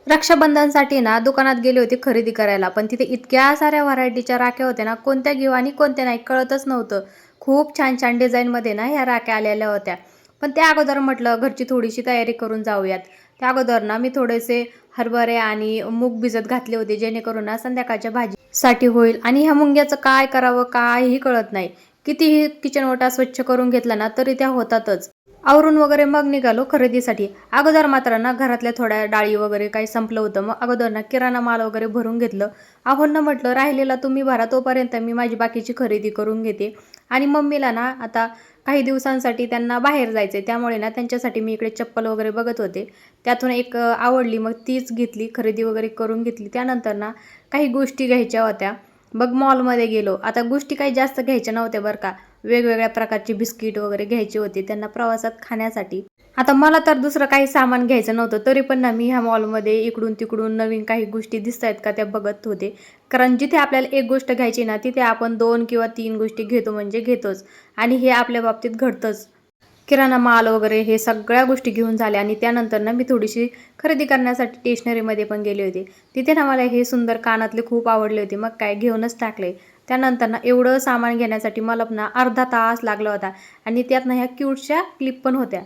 रक्षाबंधनसाठी ना दुकानात गेले होते खरेदी करायला. पण तिथे इतक्या साऱ्या व्हरायटीच्या राख्या होत्या ना, कोणत्या घेऊ आणि कोणत्या नाही कळतच नव्हतं. खूप छान-छान डिझाईनमध्ये ना ह्या राख्या आलेल्या होत्या. पण त्या अगोदर म्हटलं घरची थोडीशी तयारी करून जाऊयात. त्या अगोदर ना मी थोडेसे हरभरे आणि मूग भिजत घातले होते, जेणेकरून ना संध्याकाळच्या भाजीसाठी होईल. आणि ह्या मुंग्याचं काय करावं काहीही कळत नाही. कितीही किचन ओटा स्वच्छ करून घेतला ना, तरी त्या होतातच. आवरून वगैरे मग निघालो खरेदीसाठी. अगोदर मात्र ना घरातल्या थोड्या डाळी वगैरे काही संपलं होतं. मग अगोदर ना किराणा माल वगैरे भरून घेतलं. अहोंना म्हटलं राहिलेला तुम्ही भरा, तोपर्यंत मी माझी बाकीची खरेदी करून घेते. आणि मम्मीला ना आता काही दिवसांसाठी त्यांना बाहेर जायचं आहे, त्यामुळे ना त्यांच्यासाठी मी इकडे चप्पल वगैरे बघत होते. त्यातून एक आवडली, मग तीच घेतली, खरेदी वगैरे करून घेतली. त्यानंतर ना काही गोष्टी घ्यायच्या होत्या. मग मॉलमध्ये गेलो. आता गोष्टी काही जास्त घ्यायच्या नव्हत्या बरं का. वेगवेगळ्या प्रकारची बिस्किट वगैरे घ्यायची होती त्यांना प्रवासात खाण्यासाठी. आता मला तर दुसरं काही सामान घ्यायचं नव्हतं, तरी पण ना मी ह्या मॉलमध्ये इकडून-तिकडून नवीन काही गोष्टी दिसतायत का त्या बघत होते. कारण जिथे आपल्याला एक गोष्ट घ्यायची ना, तिथे आपण 2 किंवा 3 गोष्टी घेतो म्हणजे घेतोच. आणि हे आपल्या बाबतीत घडतंच. किराणा माल वगैरे हे सगळ्या गोष्टी घेऊन झाल्या आणि त्यानंतर ना मी थोडीशी खरेदी करण्यासाठी स्टेशनरीमध्ये पण गेले होते. तिथे ना मला हे सुंदर कानातले खूप आवडले होते. मग काय घेऊनच टाकले. त्यानंतर ना एवढं सामान घेण्यासाठी मला ना अर्धा तास लागला होता आणि त्यात ना ह्या क्यूटच्या क्लिप पण होत्या.